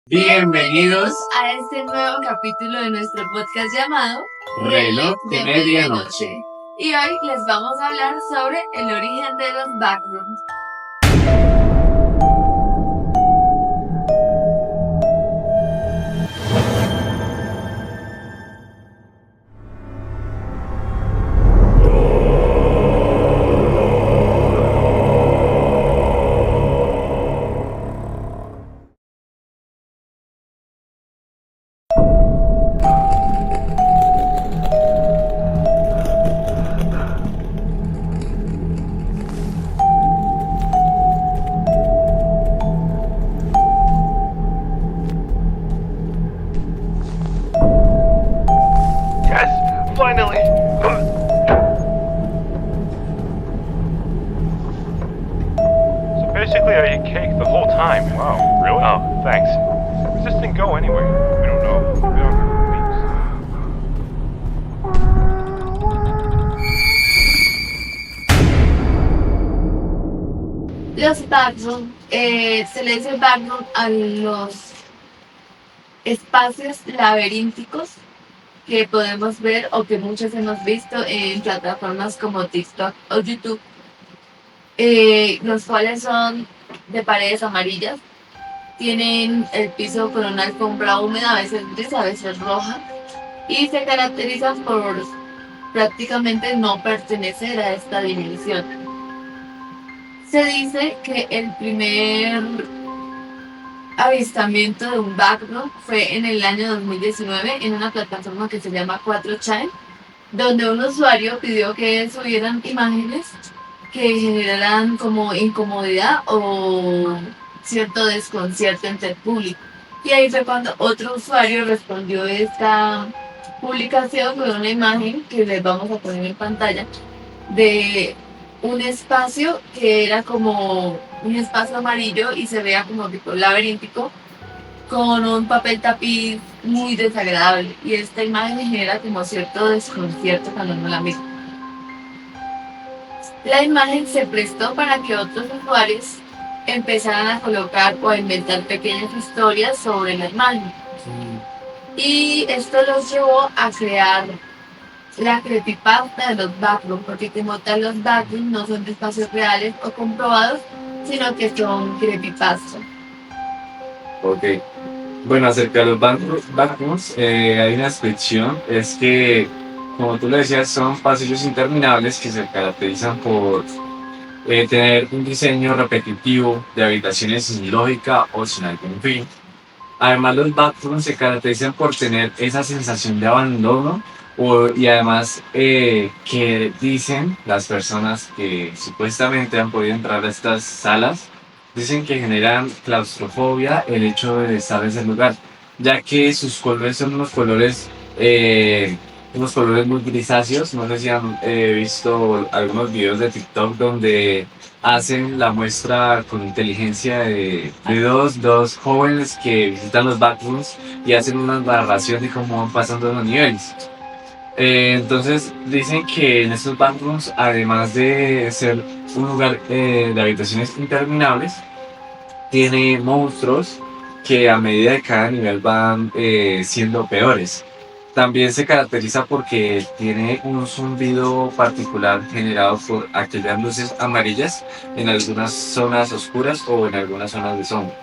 Bienvenidos a este nuevo capítulo de nuestro podcast llamado Reloj de Medianoche. Y hoy les vamos a hablar sobre el origen de los backrooms. Finally! So basically, I ate cake the whole time. Wow, really? Oh, thanks. Where's this thing go anyway? We don't know. We don't know. Los backrooms, se le dice backroom a los espacios laberínticos que podemos ver o que muchos hemos visto en plataformas como TikTok o YouTube, los cuales son de paredes amarillas, tienen el piso con una alfombra húmeda, a veces gris, a veces roja, y se caracterizan por prácticamente no pertenecer a esta dimensión. Se dice que el primer avistamiento de un backroom fue en el año 2019 en una plataforma que se llama 4chan, donde un usuario pidió que subieran imágenes que generaran como incomodidad o cierto desconcierto entre el público. Y ahí fue cuando otro usuario respondió esta publicación con una imagen que les vamos a poner en pantalla de un espacio que era como un espacio amarillo y se veía como tipo laberíntico con un papel tapiz muy desagradable, y esta imagen genera como cierto desconcierto cuando uno la mira. La imagen se prestó para que otros usuarios empezaran a colocar o a inventar pequeñas historias sobre la imagen. Y esto los llevó a crear la creepypasta de los backrooms, porque como tal los backrooms no son espacios reales o comprobados, sino que son creepypasta. Ok. Bueno, acerca de los backrooms, hay una descripción, es que, como tú lo decías, son pasillos interminables que se caracterizan por tener un diseño repetitivo de habitaciones sin lógica o sin algún fin. Además, los backrooms se caracterizan por tener esa sensación de abandono y además que dicen las personas que supuestamente han podido entrar a estas salas, dicen que generan claustrofobia el hecho de estar en ese lugar, ya que sus colores son unos colores muy grisáceos. No sé si han visto algunos videos de TikTok donde hacen la muestra con inteligencia de dos jóvenes que visitan los backrooms y hacen una narración de cómo van pasando los niveles. Entonces dicen que en estos backrooms, además de ser un lugar de habitaciones interminables, tiene monstruos que a medida de cada nivel van siendo peores. También se caracteriza porque tiene un zumbido particular generado por aquellas luces amarillas en algunas zonas oscuras o en algunas zonas de sombra.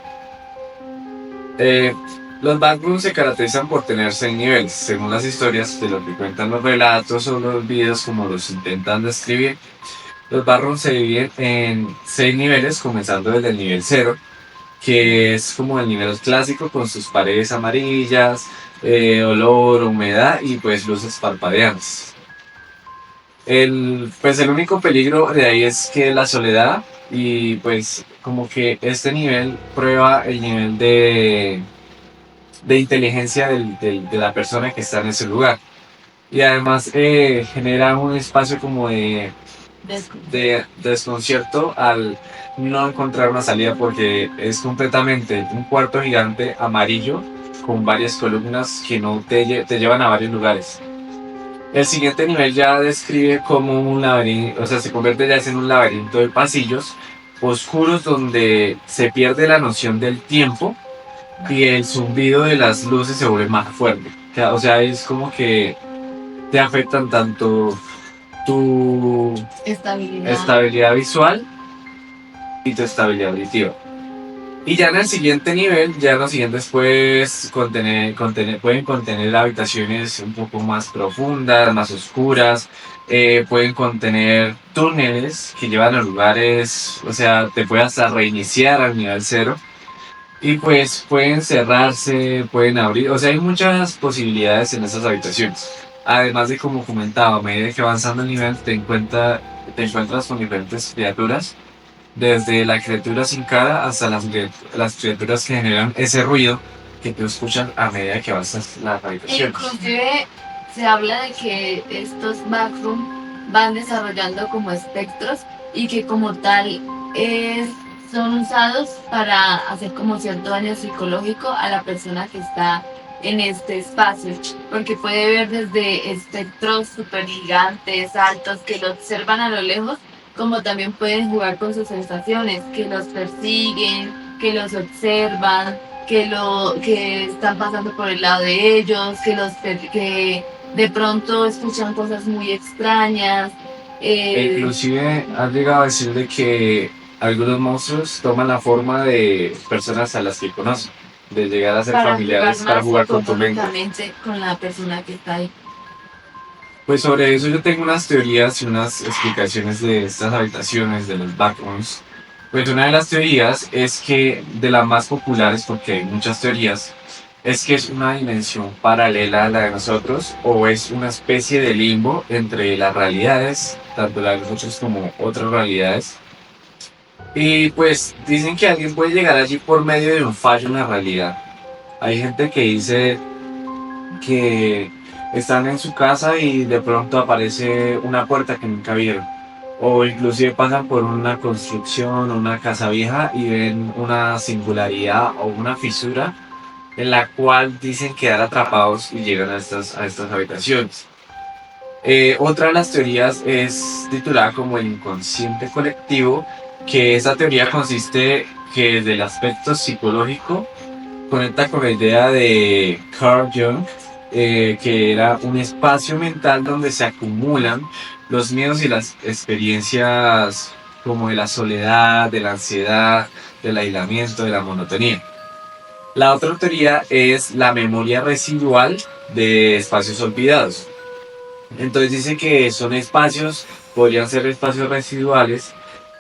Eh, los backrooms se caracterizan por tener 6 niveles, según las historias de lo que cuentan los relatos o los videos como los intentan describir. Los backrooms se dividen en 6 niveles, comenzando desde el nivel 0, que es como el nivel clásico con sus paredes amarillas, olor, humedad y pues luces parpadeantes. Pues el único peligro de ahí es que la soledad, y pues como que este nivel prueba el nivel de inteligencia de la persona que está en ese lugar. Y además genera un espacio como de desconcierto al no encontrar una salida, porque es completamente un cuarto gigante amarillo con varias columnas que no te llevan a varios lugares. El siguiente nivel ya describe como un laberinto, o sea, se convierte ya en un laberinto de pasillos oscuros donde se pierde la noción del tiempo, y el zumbido de las luces se vuelve más fuerte. O sea, es como que te afectan tanto tu Estabilidad. estabilidad visual y tu estabilidad auditiva. Y ya en el siguiente nivel, ya en los siguientes puedes pueden contener habitaciones un poco más profundas, más oscuras, pueden contener túneles que llevan a lugares, o sea, te puede hasta reiniciar al nivel cero. Y pues pueden cerrarse, pueden abrir, o sea, hay muchas posibilidades en esas habitaciones. Además de como comentaba, a medida que avanzando el nivel te encuentras con diferentes criaturas, desde la criatura sin cara hasta las criaturas que generan ese ruido que tú escuchas a medida que avanzas las habitaciones. Inclusive se habla de que estos backroom van desarrollando como espectros y que como tal es, son usados para hacer como cierto daño psicológico a la persona que está en este espacio, porque puede ver desde espectros super gigantes, altos, que lo observan a lo lejos, como también pueden jugar con sus sensaciones, que los persiguen, que los observan, que están pasando por el lado de ellos, que de pronto escuchan cosas muy extrañas. Inclusive has llegado a decir de que algunos monstruos toman la forma de personas a las que conocen, de llegar a ser Para jugar familiares para más jugar con tu mente. psicológicamente con la persona que está ahí. Pues sobre eso yo tengo unas teorías y unas explicaciones de estas habitaciones, de los backrooms. Pues una de las teorías es que, de las más populares, porque hay muchas teorías, es que es una dimensión paralela a la de nosotros o es una especie de limbo entre las realidades, tanto la de nosotros como otras realidades. Y pues dicen que alguien puede llegar allí por medio de un fallo en la realidad. Hay gente que dice que están en su casa y de pronto aparece una puerta que nunca vieron. O inclusive pasan por una construcción, una casa vieja y ven una singularidad o una fisura en la cual dicen quedar atrapados y llegan a estas habitaciones. Otra de las teorías es titulada como el inconsciente colectivo, que esa teoría consiste que desde el aspecto psicológico conecta con la idea de Carl Jung, que era un espacio mental donde se acumulan los miedos y las experiencias como de la soledad, de la ansiedad, del aislamiento, de la monotonía. La otra teoría es la memoria residual de espacios olvidados. Entonces dice que son espacios, podrían ser espacios residuales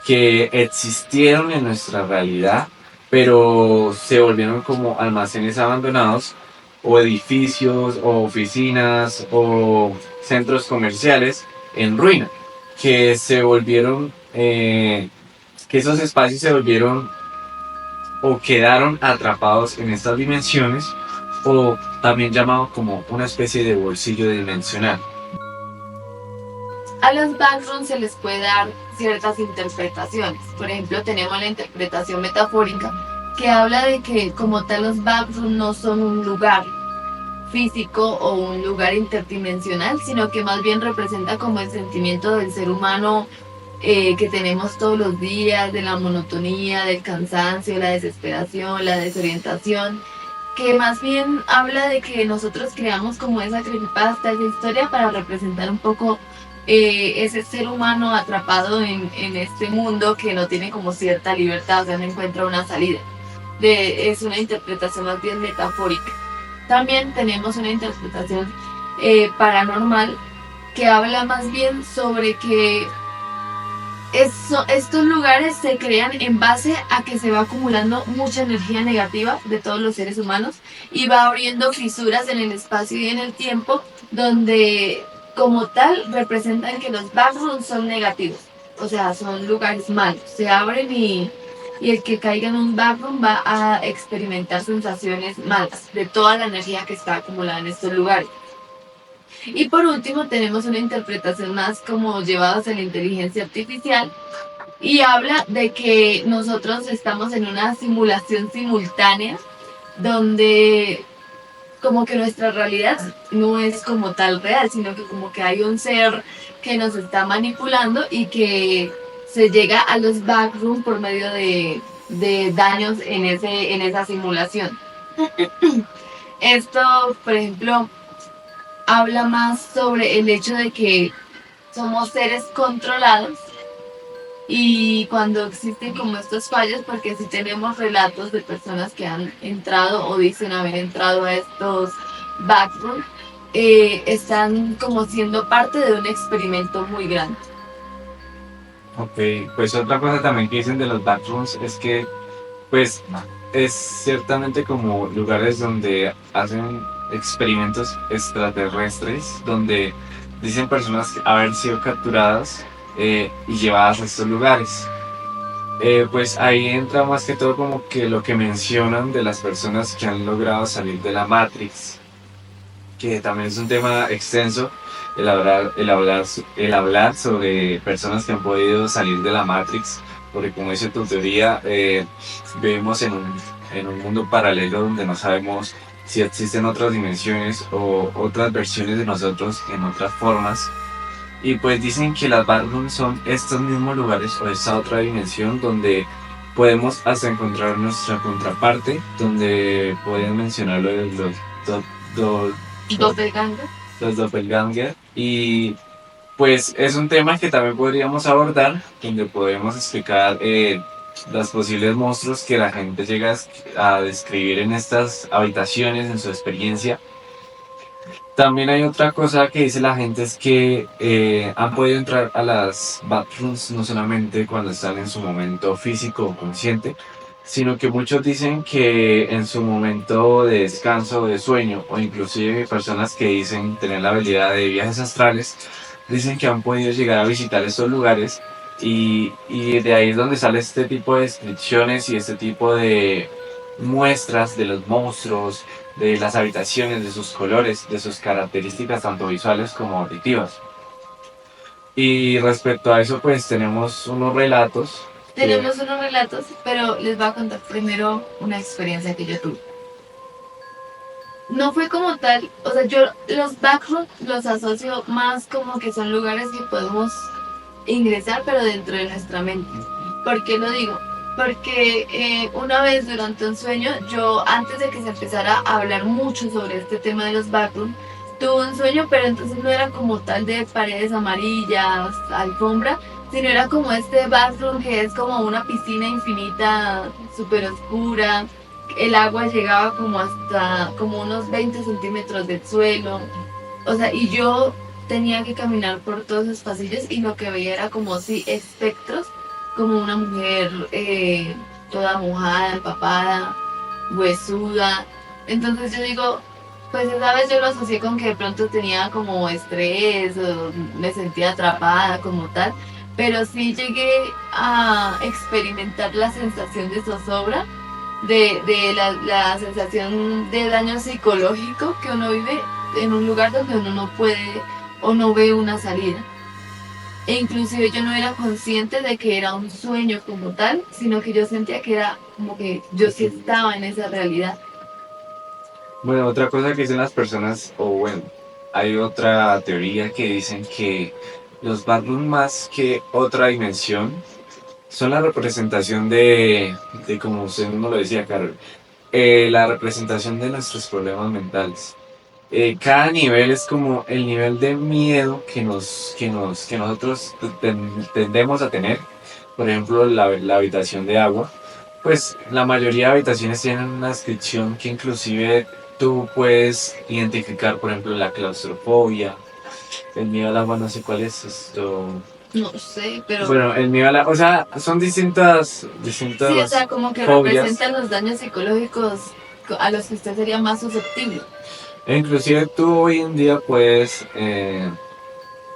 que existieron en nuestra realidad, pero se volvieron como almacenes abandonados o edificios o oficinas o centros comerciales en ruina, que se volvieron, que esos espacios se volvieron o quedaron atrapados en estas dimensiones o también llamado como una especie de bolsillo dimensional. A los backrooms se les puede dar ciertas interpretaciones. Por ejemplo, tenemos la interpretación metafórica que habla de que como tal los backrooms no son un lugar físico o un lugar interdimensional, sino que más bien representa como el sentimiento del ser humano que tenemos todos los días, de la monotonía, del cansancio, la desesperación, la desorientación, que más bien habla de que nosotros creamos como esa creepypasta, esa historia para representar un poco ese ser humano atrapado en este mundo que no tiene como cierta libertad, o sea, no encuentra una salida. Es una interpretación más bien metafórica. También tenemos una interpretación paranormal que habla más bien sobre que estos lugares se crean en base a que se va acumulando mucha energía negativa de todos los seres humanos y va abriendo fisuras en el espacio y en el tiempo donde como tal representan que los backrooms son negativos, o sea, son lugares malos, se abren y el que caiga en un backroom va a experimentar sensaciones malas de toda la energía que está acumulada en estos lugares. Y por último tenemos una interpretación más como llevada hacia la inteligencia artificial y habla de que nosotros estamos en una simulación simultánea donde como que nuestra realidad no es como tal real, sino que como que hay un ser que nos está manipulando y que se llega a los backrooms por medio de daños en esa simulación. Esto, por ejemplo, habla más sobre el hecho de que somos seres controlados y cuando existen como estos fallos, porque si tenemos relatos de personas que han entrado o dicen haber entrado a estos backrooms, están como siendo parte de un experimento muy grande. Ok, pues otra cosa también que dicen de los backrooms es que pues es ciertamente como lugares donde hacen experimentos extraterrestres, donde dicen personas haber sido capturadas y llevadas a estos lugares. Pues ahí entra más que todo como que lo que mencionan de las personas que han logrado salir de la Matrix, que también es un tema extenso, el hablar sobre personas que han podido salir de la Matrix, porque como dice tu teoría, vivimos en un mundo paralelo donde no sabemos si existen otras dimensiones o otras versiones de nosotros en otras formas. Y pues dicen que las backrooms son estos mismos lugares o esta otra dimensión donde podemos hasta encontrar nuestra contraparte, donde pueden mencionar lo de do- Doppelganger. los doppelganger. Y pues es un tema que también podríamos abordar, donde podemos explicar los posibles monstruos que la gente llega a describir en estas habitaciones, en su experiencia. También hay otra cosa que dice la gente es que han podido entrar a las backrooms no solamente cuando están en su momento físico o consciente, sino que muchos dicen que en su momento de descanso, de sueño, o inclusive personas que dicen tener la habilidad de viajes astrales, dicen que han podido llegar a visitar estos lugares y de ahí es donde sale este tipo de descripciones y este tipo de muestras de los monstruos, de las habitaciones, de sus colores, de sus características tanto visuales como auditivas. Y respecto a eso, pues tenemos unos relatos que... Tenemos unos relatos, pero les voy a contar primero una experiencia que yo tuve. No fue como tal, o sea, yo los backrooms los asocio más como que son lugares que podemos ingresar, pero dentro de nuestra mente. ¿Por qué lo digo? Porque una vez durante un sueño, yo antes de que se empezara a hablar mucho sobre este tema de los backrooms, tuve un sueño, pero entonces no era como tal de paredes amarillas, alfombra, sino era como este bathroom que es como una piscina infinita, súper oscura. El agua llegaba como hasta como unos 20 centímetros del suelo. O sea, y yo tenía que caminar por todos esos pasillos y lo que veía era como si espectros, como una mujer toda mojada, empapada, huesuda. Entonces yo digo, pues esa vez yo lo asocié con que de pronto tenía como estrés o me sentía atrapada como tal, pero sí llegué a experimentar la sensación de zozobra, de la sensación de daño psicológico que uno vive en un lugar donde uno no puede o no ve una salida. E inclusive yo no era consciente de que era un sueño como tal, sino que yo sentía que era como que yo sí estaba en esa realidad. Bueno, otra cosa que dicen las personas, o bueno, hay otra teoría que dicen que los backrooms más que otra dimensión son la representación de como usted mismo lo decía, Carol, la representación de nuestros problemas mentales. Cada nivel es como el nivel de miedo que nosotros tendemos a tener. Por ejemplo, la habitación de agua. Pues la mayoría de habitaciones tienen una descripción que inclusive tú puedes identificar, por ejemplo, la claustrofobia, el miedo al agua, no sé cuál es esto. No sé, pero Bueno, el miedo al agua, o sea, son distintas, sí, o sea, como que fobias. representan los daños psicológicos a los que usted sería más susceptible. E inclusive tú hoy en día puedes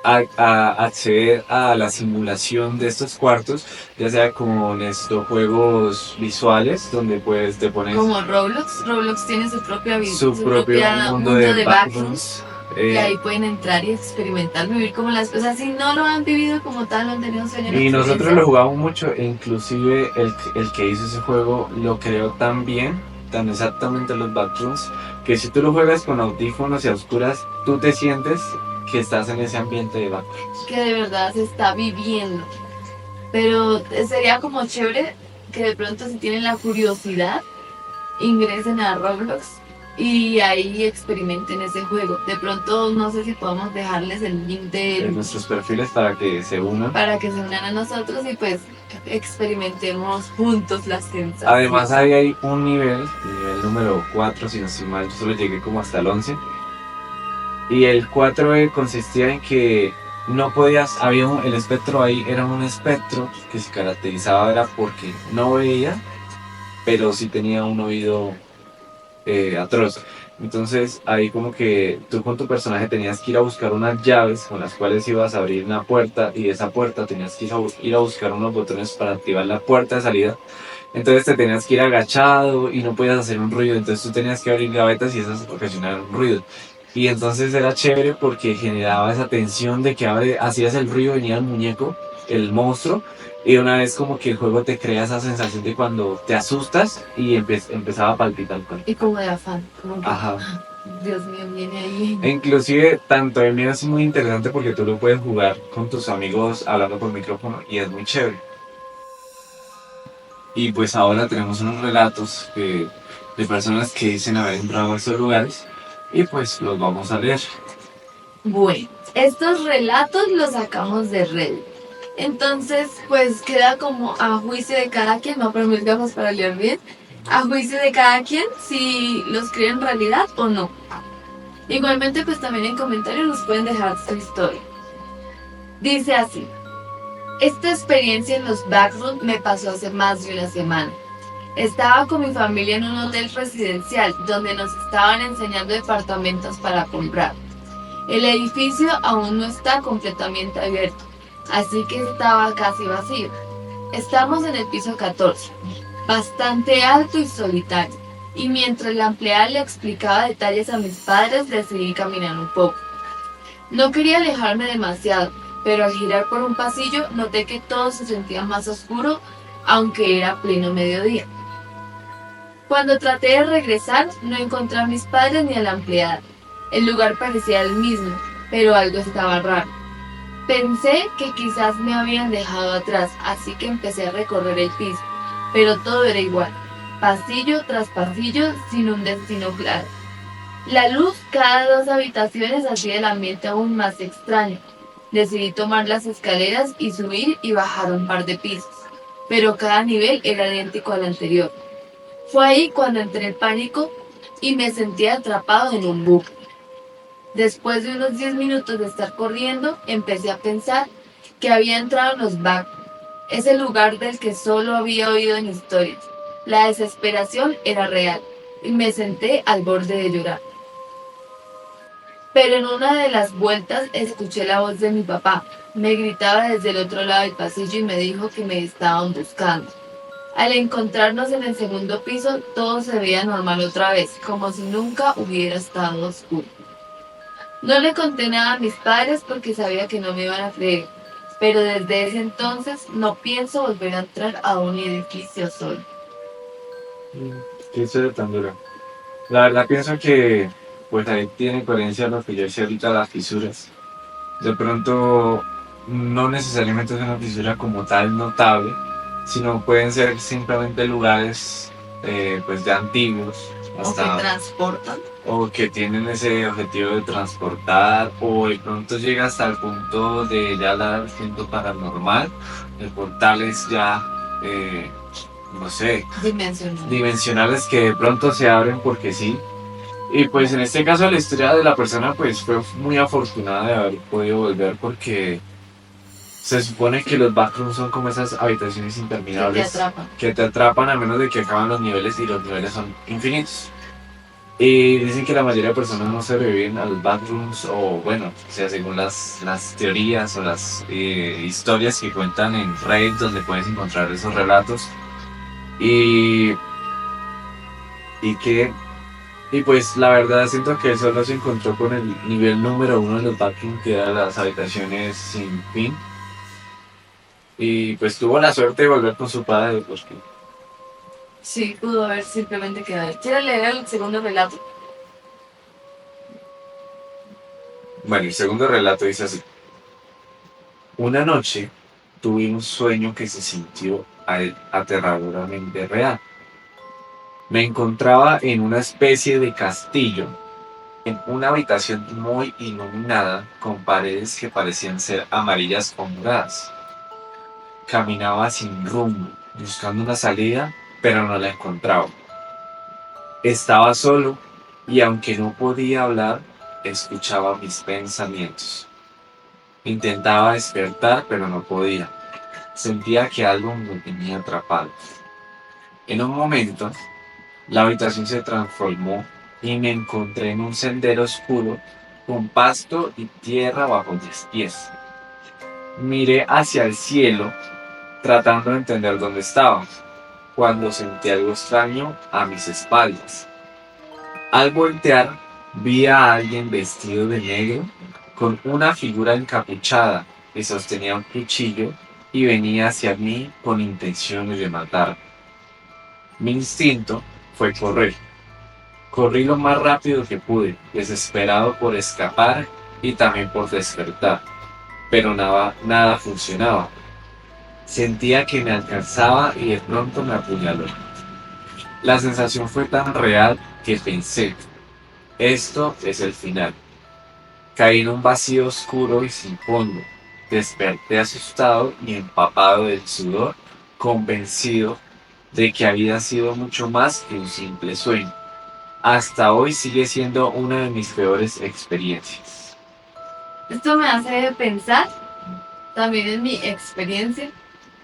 acceder a la simulación de estos cuartos, ya sea con estos juegos visuales, donde pues te pones Como Roblox, Roblox tiene su propia vida, su propio mundo de backrooms. backrooms. Y ahí pueden entrar y experimentar, vivir como las cosas. Si no lo han vivido como tal, no han tenido un sueño. Y nosotros lo jugamos mucho, e inclusive el que hizo ese juego lo creó tan bien, tan exactamente los backrooms, que si tú lo juegas con audífonos y a oscuras, tú te sientes que estás en ese ambiente de backrooms. Que de verdad se está viviendo. Pero sería como chévere que de pronto si tienen la curiosidad ingresen a Roblox y ahí experimenten ese juego. De pronto no sé si podemos dejarles el link En nuestros perfiles para que se unan. para que se unan a nosotros y pues experimentemos juntos las sensaciones. Además ahí hay un nivel número 4, si no estoy mal, yo solo llegué como hasta el 11. Y el 4 consistía en que no podías, el espectro ahí era un espectro que se caracterizaba era porque no veía, pero sí tenía un oído atroz. Entonces ahí como que tú con tu personaje tenías que ir a buscar unas llaves con las cuales ibas a abrir una puerta y esa puerta tenías que ir a buscar unos botones para activar la puerta de salida. Entonces te tenías que ir agachado y no podías hacer un ruido, entonces tú tenías que abrir gavetas y esas ocasionaban ruido. Y entonces era chévere porque generaba esa tensión de que hacías el ruido, venía el muñeco, el monstruo, y una vez como que el juego te crea esa sensación de cuando te asustas y empezaba a palpitar. Y como de afán, como que, Ajá. Dios mío, viene ahí. E inclusive tanto el mío es muy interesante porque tú lo puedes jugar con tus amigos hablando por micrófono y es muy chévere. Y pues ahora tenemos unos relatos de personas que dicen haber entrado a estos lugares y pues los vamos a leer. Bueno, estos relatos los sacamos de Reddit. Entonces, pues queda como a juicio de cada quien, no pero mis gafas para leer bien, a juicio de cada quien si los cree en realidad o no. Igualmente, pues también en comentarios nos pueden dejar su historia. Dice así: esta experiencia en los backrooms me pasó hace más de una semana. Estaba con mi familia en un hotel residencial donde nos estaban enseñando departamentos para comprar. El edificio aún no está completamente abierto, así que estaba casi vacío. Estamos en el piso 14, bastante alto y solitario, y mientras la empleada le explicaba detalles a mis padres decidí caminar un poco. No quería alejarme demasiado, pero al girar por un pasillo noté que todo se sentía más oscuro, aunque era pleno mediodía. Cuando traté de regresar, no encontré a mis padres ni a la empleada. El lugar parecía el mismo, pero algo estaba raro. Pensé que quizás me habían dejado atrás, así que empecé a recorrer el piso, pero todo era igual, pasillo tras pasillo sin un destino claro. La luz cada 2 habitaciones hacía el ambiente aún más extraño. Decidí tomar las escaleras y subir y bajar un par de pisos, pero cada nivel era idéntico al anterior. Fue ahí cuando entré en pánico y me sentí atrapado en un bucle. Después de unos 10 minutos de estar corriendo, empecé a pensar que había entrado en los backrooms, ese lugar del que solo había oído en historias. La desesperación era real y me senté al borde de llorar. Pero en una de las vueltas escuché la voz de mi papá. Me gritaba desde el otro lado del pasillo y me dijo que me estaban buscando. Al encontrarnos en el segundo piso, todo se veía normal otra vez, como si nunca hubiera estado oscuro. No le conté nada a mis padres porque sabía que no me iban a creer, pero desde ese entonces no pienso volver a entrar a un edificio solo. Qué historia tan dura. La verdad pienso que pues ahí tiene coherencia lo que yo decía ahorita, las fisuras. De pronto no necesariamente es una fisura como tal notable, sino pueden ser simplemente lugares pues ya antiguos O que transportan. o que tienen ese objetivo de transportar, o de pronto llega hasta el punto de ya dar siento paranormal, de portales ya no sé, dimensionales que de pronto se abren porque sí. Y pues en este caso la historia de la persona pues fue muy afortunada de haber podido volver porque se supone que los backrooms son como esas habitaciones interminables que te atrapan a menos de que acaban los niveles y los niveles son infinitos. Y dicen que la mayoría de personas no sobreviven a los backrooms o bueno, o sea, según las teorías o las historias que cuentan en Reddit donde puedes encontrar esos relatos. Y que y pues la verdad siento que él solo se encontró con el nivel número 1 de los backrooms que eran las habitaciones sin fin. Y pues tuvo la suerte de volver con su padre porque Sí, pudo haber simplemente quedado ahí. ¿Quieres leer el segundo relato? bueno, el segundo relato dice así. Una noche tuve un sueño que se sintió aterradoramente real. Me encontraba en una especie de castillo, en una habitación muy iluminada con paredes que parecían ser amarillas o moradas. Caminaba sin rumbo, buscando una salida, pero no la encontraba. Estaba solo y aunque no podía hablar, escuchaba mis pensamientos. Intentaba despertar, pero no podía. Sentía que algo me tenía atrapado. En un momento, la habitación se transformó y me encontré en un sendero oscuro con pasto y tierra bajo mis pies. Miré hacia el cielo tratando de entender dónde estaba, cuando sentí algo extraño a mis espaldas. Al voltear, vi a alguien vestido de negro con una figura encapuchada que sostenía un cuchillo y venía hacia mí con intenciones de matar. Mi instinto fue correr. Corrí lo más rápido que pude, desesperado por escapar y también por despertar, pero nada funcionaba. Sentía que me alcanzaba y de pronto me apuñaló. La sensación fue tan real que pensé, esto es el final. Caí en un vacío oscuro y sin fondo. Desperté asustado y empapado del sudor, convencido de que había sido mucho más que un simple sueño. Hasta hoy sigue siendo una de mis peores experiencias. Esto me hace pensar también en mi experiencia,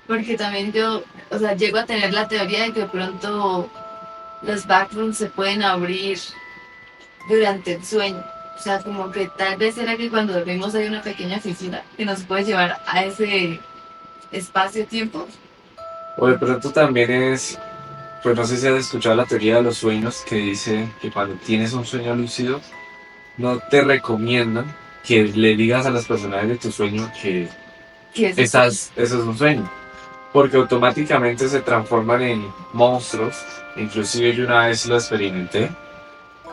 porque también yo, o sea, llego a tener la teoría de que de pronto los backrooms se pueden abrir durante el sueño. O sea, como que tal vez era que cuando dormimos hay una pequeña fisura que nos puede llevar a ese espacio-tiempo. O de pronto también es, pues no sé si has escuchado la teoría de los sueños que dice que cuando tienes un sueño lúcido, no te recomiendan que le digas a las personas de tu sueño que Que es eso es un sueño, porque automáticamente se transforman en monstruos. Inclusive yo una vez lo experimenté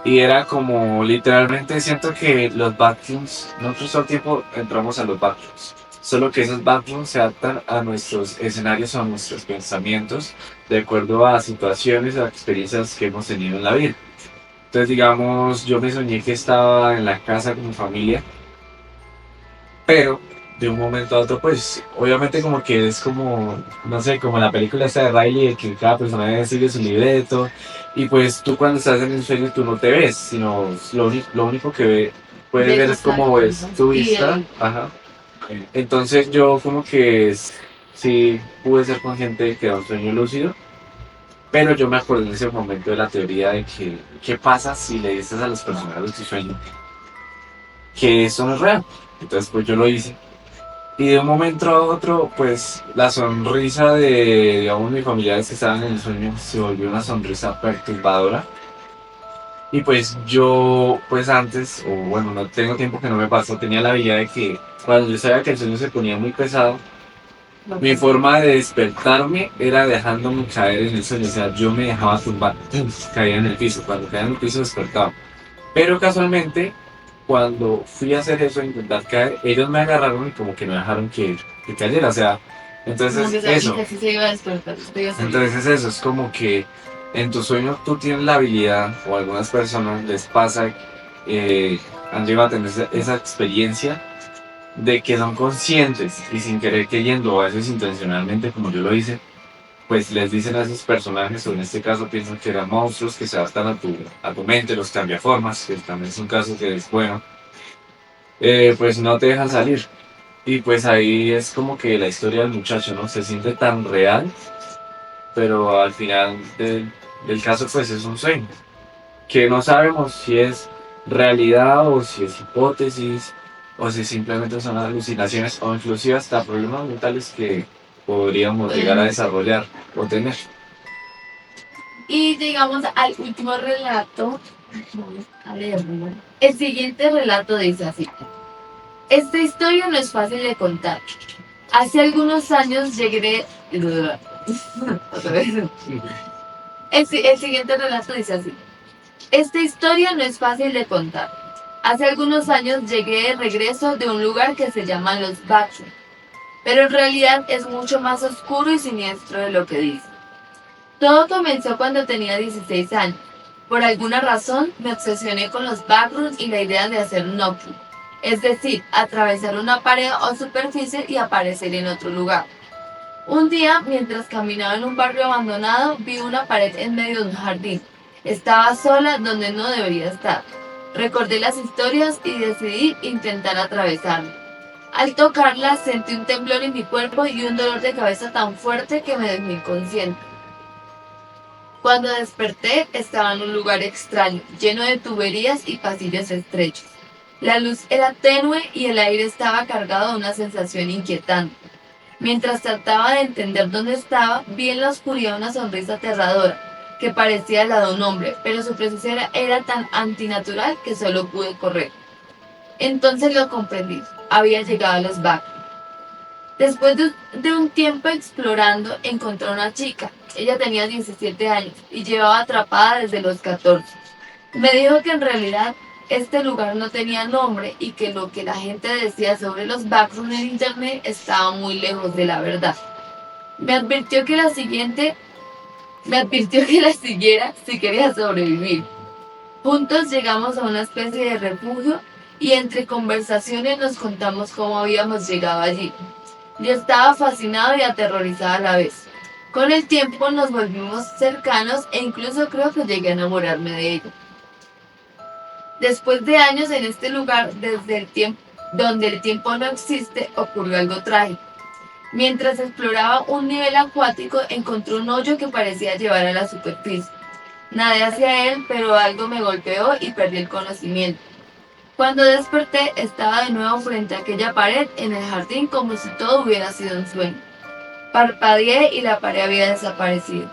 y era como literalmente siento que los backrooms, nosotros todo el tiempo entramos a los backrooms, solo que esos backrooms se adaptan a nuestros escenarios o a nuestros pensamientos de acuerdo a situaciones o a experiencias que hemos tenido en la vida. Entonces digamos, yo me soñé que estaba en la casa con mi familia, pero de un momento a otro, pues, obviamente como que es como, no sé, como la película esta de Riley, de que cada personaje sigue su libreto, y pues tú cuando estás en el sueño tú no te ves, sino lo único que puedes ver es llegas al como es fondo. tu Y vista, ajá. Entonces yo como que sí pude ser consciente de que era un sueño lúcido, pero yo me acordé en ese momento de la teoría de que, ¿qué pasa si le dices a los personajes de tu sueño que eso no es real? Entonces pues yo lo hice. Y de un momento a otro, pues la sonrisa de, digamos, mis familiares que estaban en el sueño se volvió una sonrisa perturbadora. Y pues yo, pues antes, o bueno, no tengo tiempo que no me pasó, tenía la habilidad de que cuando yo sabía que el sueño se ponía muy pesado, mi forma de despertarme era dejándome caer en el sueño. O sea, yo me dejaba tumbar, caía en el piso. Cuando caía en el piso despertaba. Pero casualmente, cuando fui a hacer eso, a intentar caer, ellos me agarraron y como que no dejaron que cayera. O sea, como entonces que sabía eso. que así se iba a despertar, se iba a salir. Entonces eso es como que en tu sueño tú tienes la habilidad, o a algunas personas les pasa, han llegado a tener esa experiencia de que son conscientes y sin querer queriendo, o a veces intencionalmente, como yo lo hice, pues les dicen a esos personajes, o en este caso piensan que eran monstruos que se adaptan a tu mente, los cambiaformas, que también es un caso que es bueno, pues no te dejan salir. Y pues ahí es como que la historia del muchacho, ¿no? Se siente tan real, pero al final del caso pues es un sueño, que no sabemos si es realidad o si es hipótesis o si simplemente son alucinaciones o inclusive hasta problemas mentales que podríamos llegar a desarrollar o tener. Y llegamos al último relato. Vamos a leerlo. El siguiente relato dice así. Esta historia no es fácil de contar. Hace algunos años llegué... Otra vez. El siguiente relato dice así. Esta historia no es fácil de contar. Hace algunos años llegué de regreso de un lugar que se llama Los Backrooms, pero en realidad es mucho más oscuro y siniestro de lo que dice. Todo comenzó cuando tenía 16 años. Por alguna razón me obsesioné con los backrooms y la idea de hacer un knock, es decir, atravesar una pared o superficie y aparecer en otro lugar. Un día, mientras caminaba en un barrio abandonado, vi una pared en medio de un jardín. Estaba sola donde no debería estar. Recordé las historias y decidí intentar atravesarla. Al tocarla sentí un temblor en mi cuerpo y un dolor de cabeza tan fuerte que me dejó inconsciente. Cuando desperté estaba en un lugar extraño, lleno de tuberías y pasillos estrechos. La luz era tenue y el aire estaba cargado de una sensación inquietante. Mientras trataba de entender dónde estaba, vi en la oscuridad una sonrisa aterradora, que parecía la de un hombre, pero su presencia era tan antinatural que solo pude correr. Entonces lo comprendí, había llegado a los Backrooms. Después de un tiempo explorando, encontré a una chica. Ella tenía 17 años y llevaba atrapada desde los 14. Me dijo que en realidad este lugar no tenía nombre y que lo que la gente decía sobre los backrooms en internet estaba muy lejos de la verdad. Me advirtió que la siguiera si quería sobrevivir. Juntos llegamos a una especie de refugio y entre conversaciones nos contamos cómo habíamos llegado allí. Yo estaba fascinado y aterrorizada a la vez. Con el tiempo nos volvimos cercanos e incluso creo que llegué a enamorarme de ella. Después de años en este lugar, donde el tiempo no existe, ocurrió algo trágico. Mientras exploraba un nivel acuático, encontré un hoyo que parecía llevar a la superficie. Nadé hacia él, pero algo me golpeó y perdí el conocimiento. Cuando desperté, estaba de nuevo frente a aquella pared en el jardín como si todo hubiera sido un sueño. Parpadeé y la pared había desaparecido.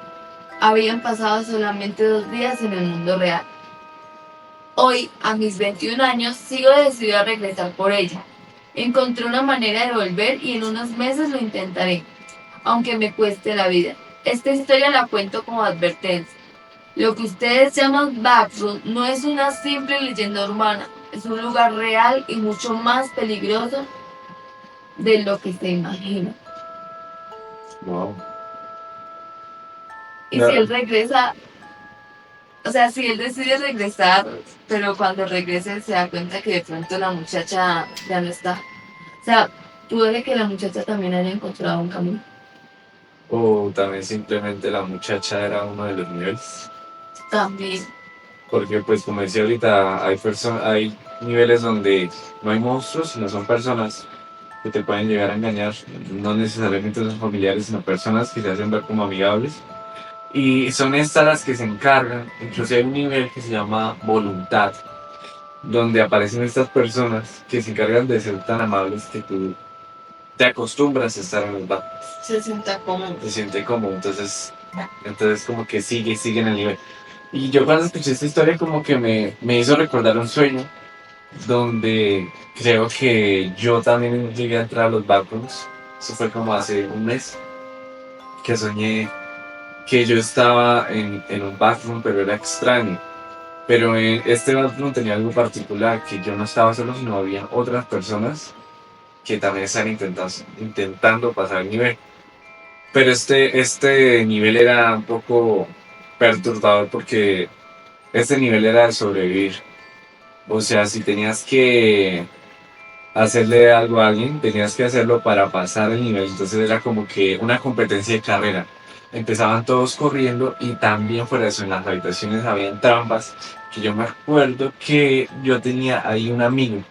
Habían pasado solamente 2 días en el mundo real. Hoy, a mis 21 años, sigo decidida a regresar por ella. Encontré una manera de volver y en unos meses lo intentaré, aunque me cueste la vida. Esta historia la cuento como advertencia. Lo que ustedes llaman backroom no es una simple leyenda urbana, es un lugar real y mucho más peligroso de lo que se imagina. Wow. Y si él regresa, o sea, si él decide regresar, pero cuando regrese se da cuenta que de pronto la muchacha ya no está. O sea, puede que la muchacha también haya encontrado un camino. O también simplemente la muchacha era uno de los niveles. También. Porque pues como decía ahorita, hay niveles donde no hay monstruos, sino son personas que te pueden llegar a engañar. No necesariamente son familiares, sino personas que se hacen ver como amigables. Y son estas las que se encargan, incluso hay un nivel que se llama voluntad, donde aparecen estas personas que se encargan de ser tan amables que tú te acostumbras a estar en el bar. Se sienta cómodo. Se siente cómodo, entonces como que sigue en el nivel. Y yo cuando escuché esta historia como que me hizo recordar un sueño donde creo que yo también llegué a entrar a los backrooms. Eso fue como hace un mes que soñé que yo estaba en un backroom, pero era extraño. Pero este backroom tenía algo particular, que yo no estaba solo, sino había otras personas que también están intentando pasar el nivel. Pero este nivel era un poco perturbador porque este nivel era de sobrevivir. O sea, si tenías que hacerle algo a alguien, tenías que hacerlo para pasar el nivel. Entonces era como que una competencia de carrera. Empezaban todos corriendo y también fuera de eso en las habitaciones habían trampas. Que yo me acuerdo que yo tenía ahí un amigo.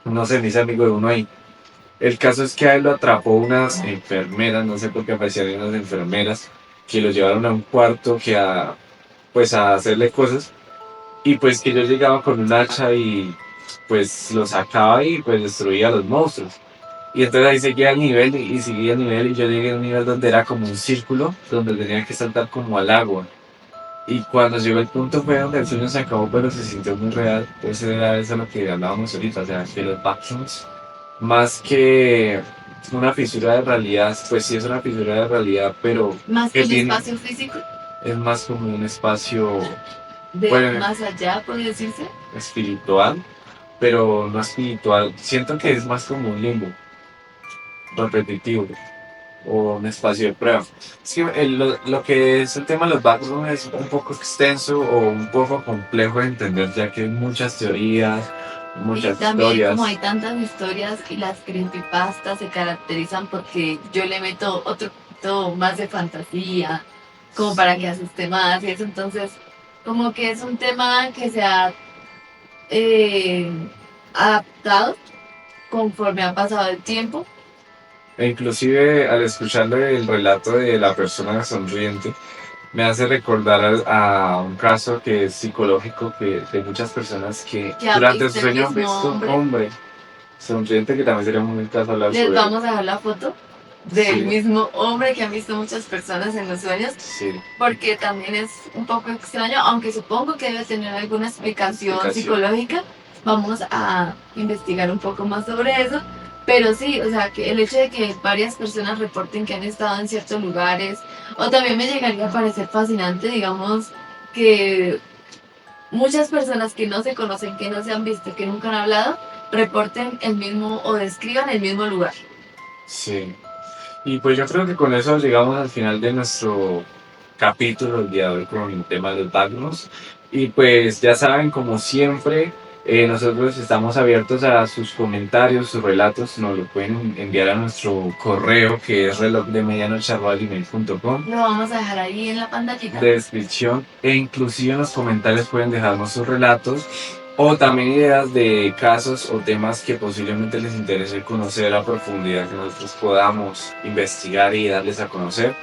No sé, me hice amigo de uno ahí. El caso es que a él lo atrapó unas enfermeras, no sé por qué aparecían unas enfermeras, que lo llevaron a un cuarto pues a hacerle cosas. Y pues que yo llegaba con un hacha y pues lo sacaba y pues destruía a los monstruos. Y entonces ahí seguía el nivel y seguía el nivel y yo llegué a un nivel donde era como un círculo, donde tenía que saltar como al agua. Y cuando llegó el punto fue donde el sueño se acabó, pero se sintió muy real. Entonces era eso lo que hablábamos ahorita, o sea, que los backrooms, más que una fisura de realidad, pues sí es una fisura de realidad, pero Más que que un tiene, espacio físico, es más como un espacio de bueno, más allá, puede decirse. espiritual, pero no espiritual. Siento que es más como un limbo repetitivo. o un espacio de prueba. Es que lo que es el tema de los backrooms es un poco extenso o un poco complejo de entender, ya que hay muchas teorías, Y muchas también historias. como hay tantas historias y las creepypastas se caracterizan porque yo le meto otro poquito más de fantasía, como para que asuste más y eso. Entonces, como que es un tema que se ha eh, adaptado conforme ha pasado el tiempo. E inclusive al escucharle el relato de la persona sonriente, me hace recordar a un caso que es psicológico, que de muchas personas que Que han durante visto su el sueño han mismo visto un hombre. hombre sonriente, que también sería un buen caso hablar Les sobre él. vamos a dejar la foto del Sí, mismo hombre que han visto muchas personas en los sueños, sí, porque también es un poco extraño, aunque supongo que debe tener alguna explicación explicación. psicológica. Vamos a investigar un poco más sobre eso. Pero sí, o sea, que el hecho de que varias personas reporten que han estado en ciertos lugares, o también me llegaría a parecer fascinante, digamos, que muchas personas que no se conocen, que no se han visto, que nunca han hablado, reporten el mismo o describan el mismo lugar. Sí. Y pues yo creo que con eso llegamos al final de nuestro capítulo el día de hoy con el tema de los backgrounds. Y pues ya saben, como siempre, nosotros estamos abiertos a sus comentarios, sus relatos. Nos lo pueden enviar a nuestro correo, que es relojdemedianoche@gmail.com, Lo vamos a dejar ahí en la pantallita. de descripción, e inclusive en los comentarios pueden dejarnos sus relatos o también ideas de casos o temas que posiblemente les interese conocer a profundidad, que nosotros podamos investigar y darles a conocer.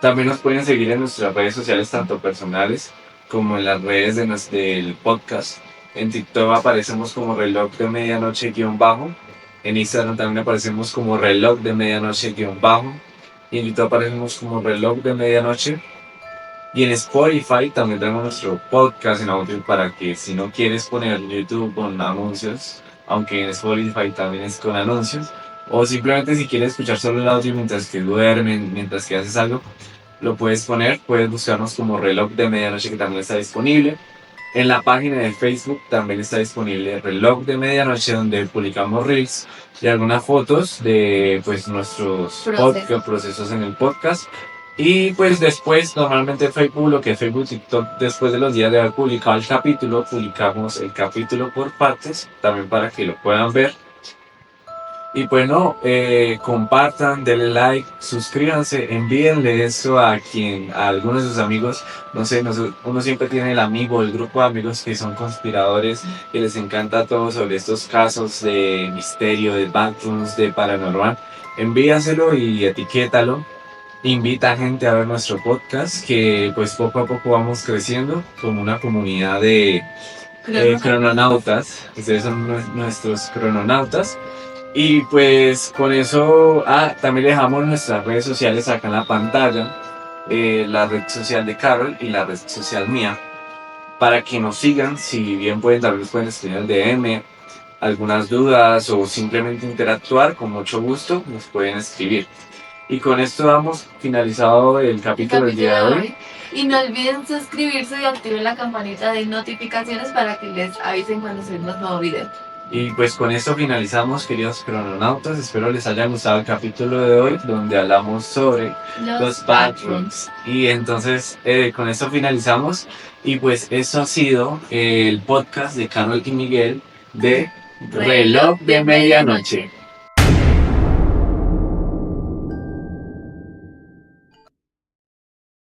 También nos pueden seguir en nuestras redes sociales, tanto personales como en las redes del podcast. En TikTok aparecemos como reloj de medianoche guión bajo. En Instagram también aparecemos como reloj de medianoche guión bajo. Y en YouTube aparecemos como reloj de medianoche. Y en Spotify también tenemos nuestro podcast en audio, para que si no quieres poner YouTube con anuncios, aunque en Spotify también es con anuncios, o simplemente si quieres escuchar solo el audio mientras que duermen, mientras que haces algo, lo puedes poner. Puedes buscarnos como reloj de medianoche, que también está disponible. En la página de Facebook también está disponible reloj de medianoche, donde publicamos reels y algunas fotos de pues nuestros procesos en el podcast. Y pues después, normalmente Facebook, lo que es Facebook, TikTok, después de los días de haber publicado el capítulo, publicamos el capítulo por partes, también para que lo puedan ver. Y pues no, compartan, denle like, suscríbanse, envíenle eso a algunos de sus amigos. No sé, uno siempre tiene el amigo, el grupo de amigos que son conspiradores, que les encanta todo sobre estos casos de misterio, de backrooms, de paranormal. Envíaselo y etiquétalo. Invita a gente a ver nuestro podcast, que pues poco a poco vamos creciendo como una comunidad de crononautas. Ustedes son nuestros crononautas. Y pues con eso, también le dejamos nuestras redes sociales acá en la pantalla, la red social de Carol y la red social mía, para que nos sigan. Si bien pueden, tal vez pueden escribir el DM, algunas dudas o simplemente interactuar, con mucho gusto nos pueden escribir. Y con esto damos finalizado el capítulo del día de hoy. Y no olviden suscribirse y activar la campanita de notificaciones para que les avisen cuando subimos nuevo video. Y pues con esto finalizamos, queridos crononautas. Espero les haya gustado el capítulo de hoy, donde hablamos sobre los backrooms. Y entonces con esto finalizamos. Y pues eso ha sido el podcast de Carol y Miguel de Reloj de Medianoche.